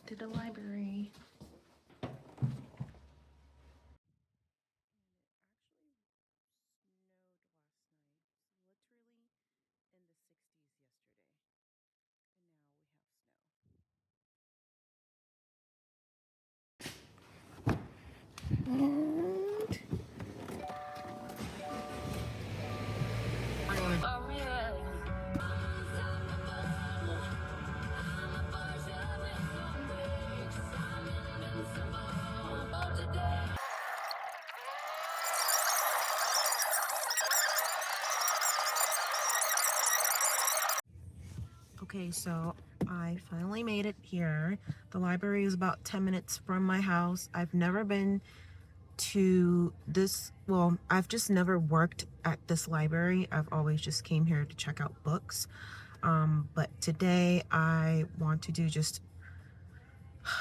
to the library. Okay, so I finally made it here. The library is about 10 minutes from my house. I've never been to this, well, I've just never worked at this library. I've always just came here to check out books. But today I want to do just,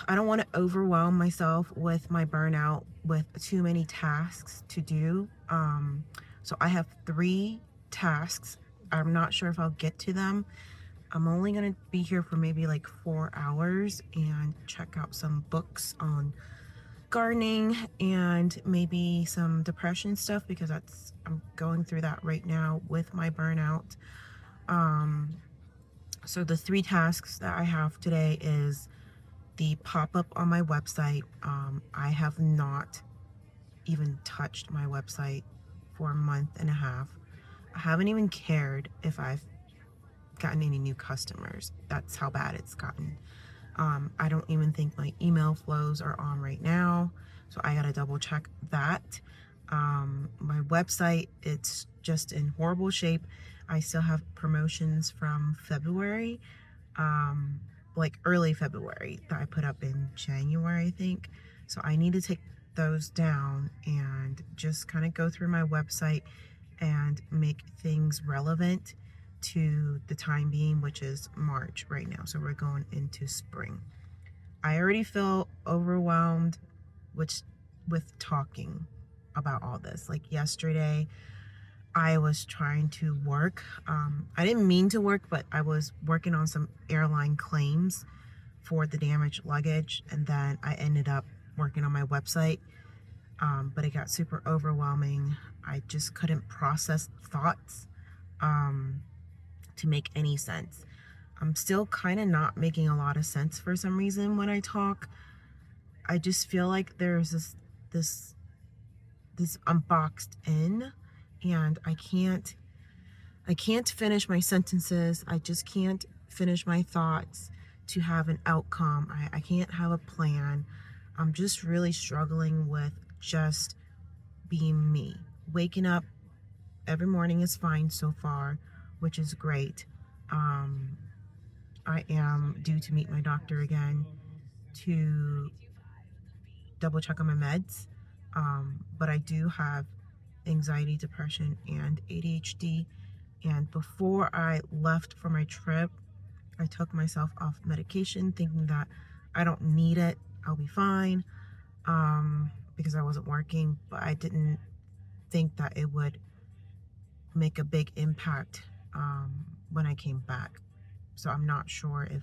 I don't want to overwhelm myself with my burnout with too many tasks to do. So I have 3 tasks. I'm not sure if I'll get to them. I'm only going to be here for maybe like 4 hours and check out some books on gardening and maybe some depression stuff because I'm going through that right now with my burnout. So the 3 tasks that I have today is the pop-up on my website. I have not even touched my website for a month and a half. I haven't even cared if I've gotten any new customers. That's how bad it's gotten. I don't even think my email flows are on right now, so I gotta double check that. My website, it's just in horrible shape. I still have promotions from February, like early February that I put up in January, I think. So I need to take those down and just kind of go through my website and make things relevant to the time being, which is March right now. So we're going into spring. I already feel overwhelmed with talking about all this. Like yesterday, I was trying to work. I didn't mean to work, but I was working on some airline claims for the damaged luggage, and then I ended up working on my website. But it got super overwhelming. I just couldn't process thoughts to make any sense. I'm still kind of not making a lot of sense for some reason when I talk. I just feel like there's this I'm boxed in, and I can't finish my sentences. I just can't finish my thoughts to have an outcome. I can't have a plan. I'm just really struggling with just being me. Waking up every morning is fine so far, which is great. I am due to meet my doctor again to double check on my meds. But I do have anxiety, depression, and ADHD. And before I left for my trip, I took myself off medication thinking that I don't need it, I'll be fine, because I wasn't working, but I didn't think that it would make a big impact when I came back. So I'm not sure if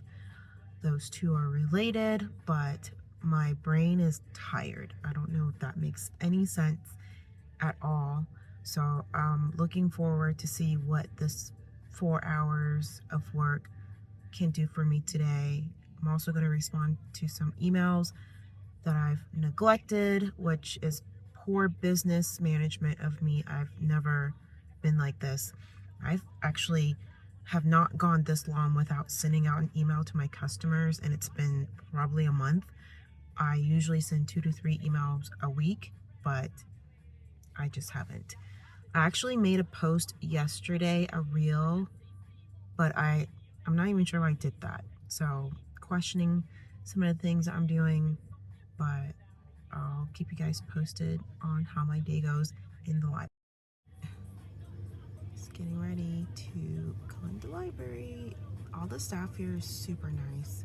those two are related, but my brain is tired. I don't know if that makes any sense at all. So I'm looking forward to see what this 4 hours of work can do for me today. I'm also going to respond to some emails that I've neglected, which is poor business management of me. I've never been like this. I've actually have not gone this long without sending out an email to my customers, and it's been probably a month. I usually send 2 to 3 emails a week, but I just haven't. I actually made a post yesterday, a reel, but I'm not even sure why I did that. So questioning some of the things I'm doing, but I'll keep you guys posted on how my day goes in the library. Just getting ready to go in the library. All the staff here is super nice.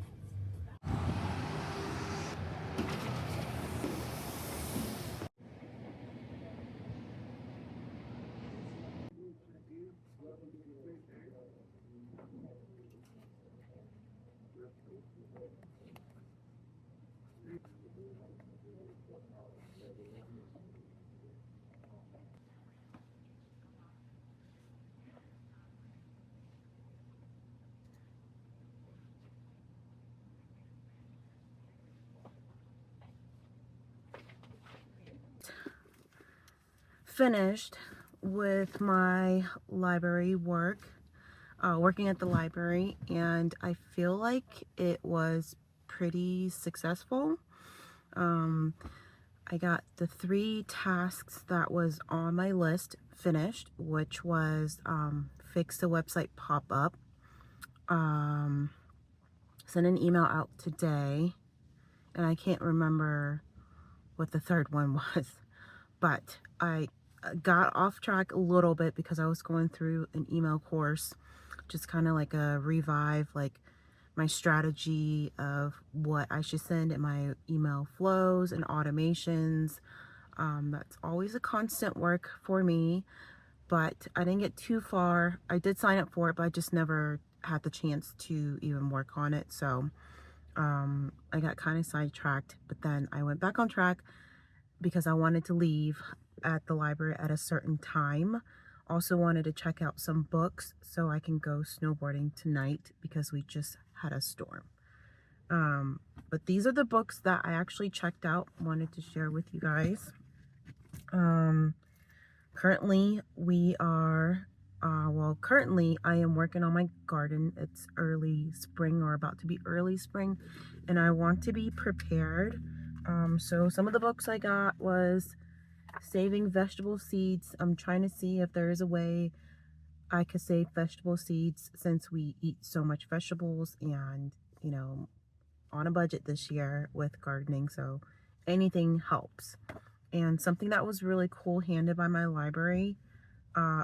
finished with my library work, working at the library, and I feel like it was pretty successful. I got the 3 tasks that was on my list finished, which was fix the website pop-up, send an email out today, and I can't remember what the third one was, but I got off track a little bit because I was going through an email course, just kind of like a revive, like my strategy of what I should send in my email flows and automations. That's always a constant work for me, but I didn't get too far. I did sign up for it, but I just never had the chance to even work on it. So I got kind of sidetracked, but then I went back on track because I wanted to leave at the library at a certain time. Also wanted to check out some books so I can go snowboarding tonight because we just had a storm. But these are the books that I actually checked out, wanted to share with you guys. Currently currently I am working on my garden. It's early spring or about to be early spring, and I want to be prepared. So some of the books I got was Saving Vegetable Seeds. I'm trying to see if there is a way I could save vegetable seeds since we eat so much vegetables and, you know, on a budget this year with gardening, so anything helps. And something that was really cool handed by my library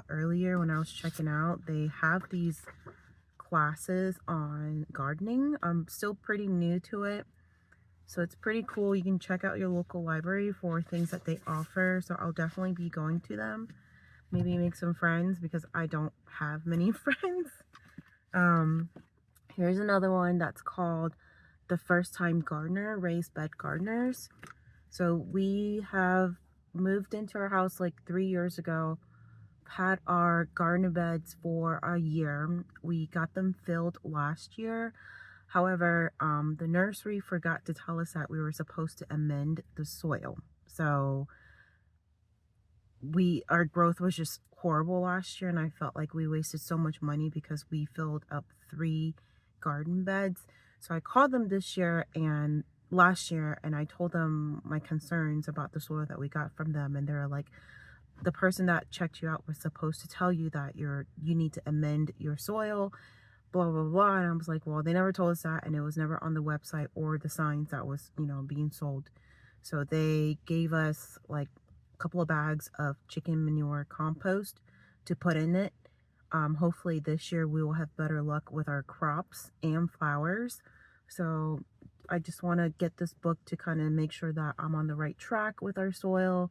earlier when I was checking out, they have these classes on gardening. I'm still pretty new to it, so it's pretty cool. You can check out your local library for things that they offer, so I'll definitely be going to them. Maybe make some friends because I don't have many friends. Here's another one that's called The First Time Gardener, Raised Bed Gardeners. So we have moved into our house like 3 years ago, had our garden beds for a year. We got them filled last year. However, the nursery forgot to tell us that we were supposed to amend the soil. So our growth was just horrible last year, and I felt like we wasted so much money because we filled up 3 garden beds. So I called them last year, and I told them my concerns about the soil that we got from them, and they're like, the person that checked you out was supposed to tell you that you need to amend your soil, blah blah blah. And I was like, well, they never told us that, and it was never on the website or the signs that was, being sold. So they gave us like a couple of bags of chicken manure compost to put in it. Hopefully this year we will have better luck with our crops and flowers. So I just want to get this book to kind of make sure that I'm on the right track with our soil,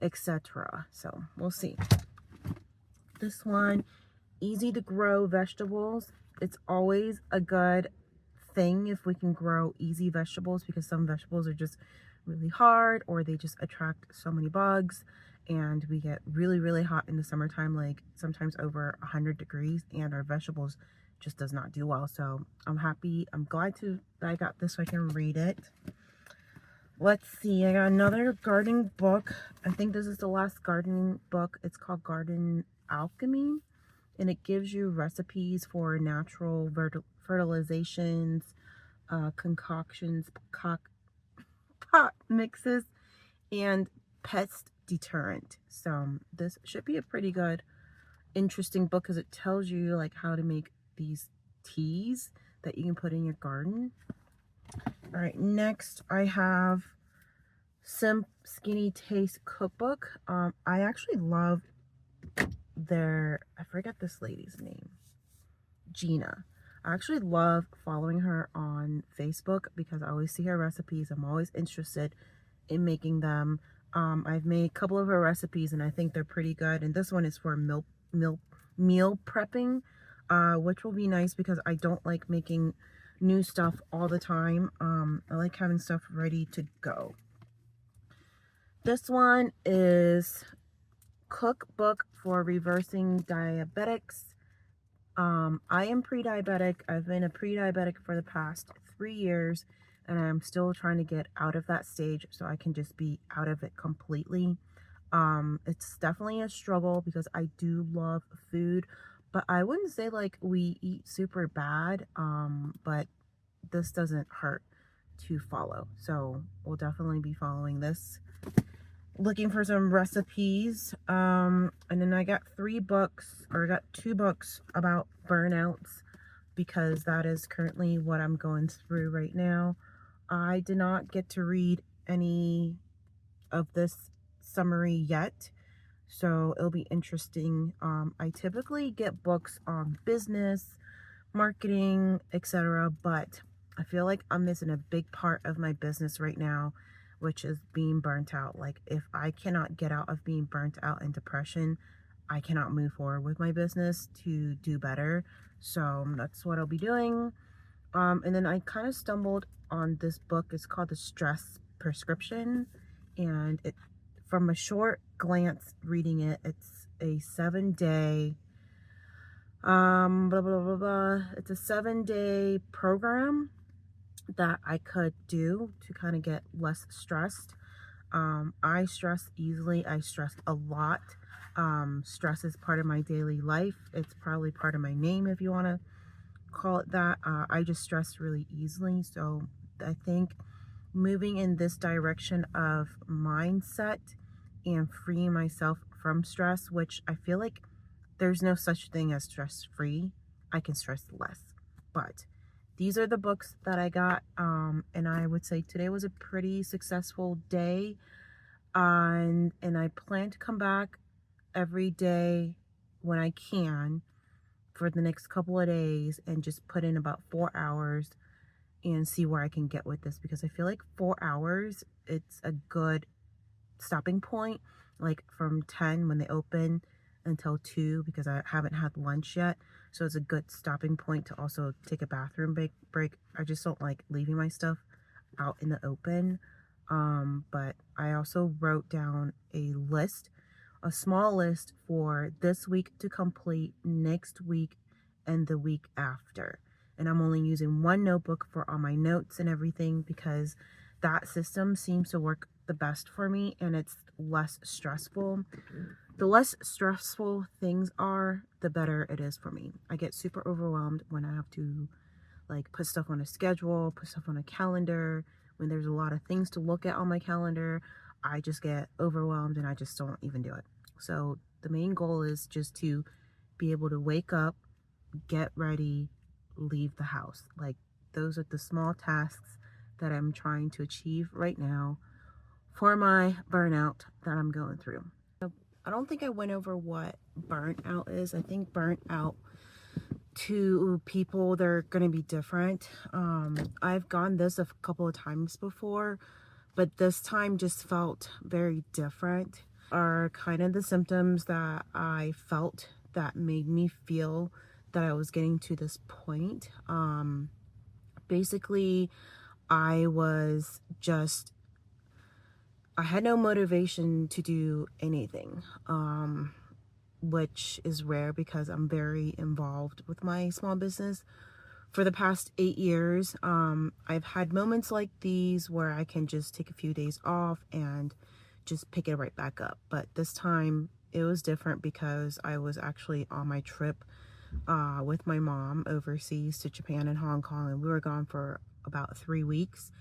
etc. So we'll see. This one, Easy to Grow Vegetables. It's always a good thing if we can grow easy vegetables, because some vegetables are just really hard or they just attract so many bugs, and we get really, really hot in the summertime, like sometimes over 100 degrees, and our vegetables just does not do well. So I'm glad that I got this so I can read it. Let's see, I got another gardening book. I think this is the last gardening book. It's called Garden Alchemy, and it gives you recipes for natural fertilizations, concoctions, pot mixes, and pest deterrent. So this should be a pretty good, interesting book because it tells you like how to make these teas that you can put in your garden. All right, next I have Skinny Taste Cookbook. I actually love I forget this lady's name, Gina. I actually love following her on Facebook because I always see her recipes. I'm always interested in making them. I've made a couple of her recipes and I think they're pretty good. And this one is for meal prepping, which will be nice because I don't like making new stuff all the time. I like having stuff ready to go. This one is Cookbook for Reversing Diabetics. I am pre-diabetic. I've been a pre-diabetic for the past 3 years, and I'm still trying to get out of that stage so I can just be out of it completely. It's definitely a struggle because I do love food, but I wouldn't say like we eat super bad. But this doesn't hurt to follow. So we'll definitely be following this. Looking for some recipes. And then I got 3 books, or I got 2 books about burnouts because that is currently what I'm going through right now. I did not get to read any of this summary yet, so it'll be interesting. I typically get books on business, marketing, etc., but I feel like I'm missing a big part of my business right now, which is being burnt out. Like, if I cannot get out of being burnt out and depression, I cannot move forward with my business to do better. So that's what I'll be doing. And then I kind of stumbled on this book. It's called The Stress Prescription, and it, from a short glance reading it, it's a 7-day blah blah blah blah. It's a 7-day program that I could do to kind of get less stressed. I stress easily. I stress a lot. Stress is part of my daily life. It's probably part of my name, if you want to call it that. I just stress really easily. So I think moving in this direction of mindset and freeing myself from stress, which I feel like there's no such thing as stress free. I can stress less. But these are the books that I got. And I would say today was a pretty successful day. And I plan to come back every day when I can for the next couple of days and just put in about 4 hours and see where I can get with this, because I feel like 4 hours, it's a good stopping point, like from 10 when they open until 2, because I haven't had lunch yet. So it's a good stopping point to also take a bathroom break. I just don't like leaving my stuff out in the open. But I also wrote down a small list for this week to complete, next week, and the week after. And I'm only using 1 notebook for all my notes and everything because that system seems to work the best for me and it's less stressful. The less stressful things are, the better it is for me. I get super overwhelmed when I have to like put stuff on a schedule, put stuff on a calendar. When there's a lot of things to look at on my calendar, I just get overwhelmed and I just don't even do it. So the main goal is just to be able to wake up, get ready, leave the house. Like, those are the small tasks that I'm trying to achieve right now for my burnout that I'm going through. I don't think I went over what burnout is. I think burnout to people, they're going to be different. I've gone this a couple of times before, but this time just felt very different. Are kind of the symptoms that I felt that made me feel that I was getting to this point. Basically, I had no motivation to do anything, which is rare because I'm very involved with my small business. For the past 8 years, I've had moments like these where I can just take a few days off and just pick it right back up. But this time it was different because I was actually on my trip with my mom overseas to Japan and Hong Kong, and we were gone for about 3 weeks.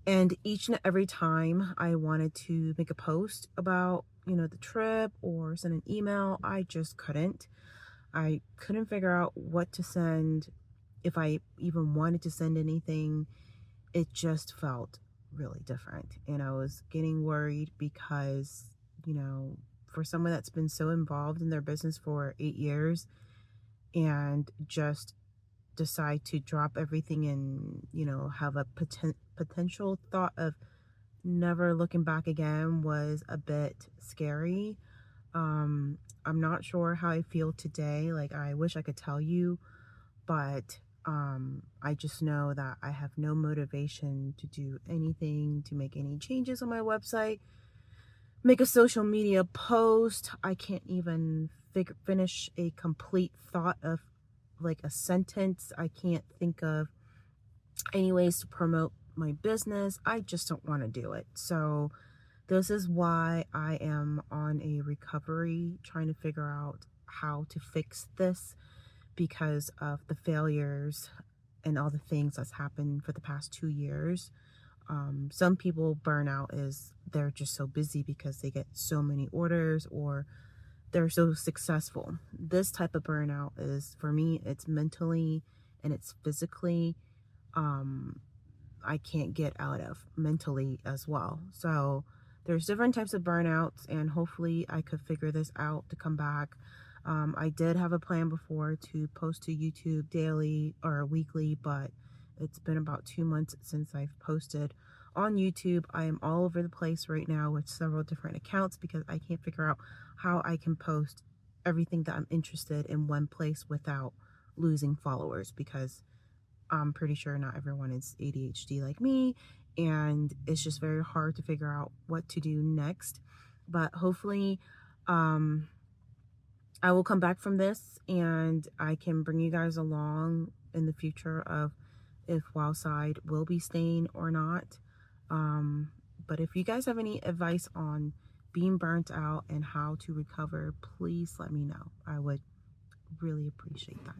And each and every time I wanted to make a post about, the trip or send an email, I just couldn't. I couldn't figure out what to send, if I even wanted to send anything. It just felt really different. And I was getting worried because, for someone that's been so involved in their business for 8 years and just decide to drop everything and, have a potential thought of never looking back again was a bit scary. I'm not sure how I feel today. Like, I wish I could tell you, but I just know that I have no motivation to do anything, to make any changes on my website, make a social media post. I can't even finish a complete thought of like a sentence. I can't think of any ways to promote my business. I just don't want to do it. So This is why I am on a recovery, trying to figure out how to fix this because of the failures and all the things that's happened for the past 2 years. Some people burnout is they're just so busy because they get so many orders or they're so successful. This type of burnout is, for me, it's mentally and it's physically. Um, I can't get out of mentally as well. So there's different types of burnouts, and hopefully I could figure this out to come back. I did have a plan before to post to YouTube daily or weekly, but it's been about 2 months since I've posted on YouTube. I am all over the place right now with several different accounts because I can't figure out how I can post everything that I'm interested in one place without losing followers, because I'm pretty sure not everyone is ADHD like me, and it's just very hard to figure out what to do next. But hopefully, um, I will come back from this and I can bring you guys along in the future of if Wildside will be staying or not. Um, but if you guys have any advice on being burnt out and how to recover, please let me know. I would really appreciate that.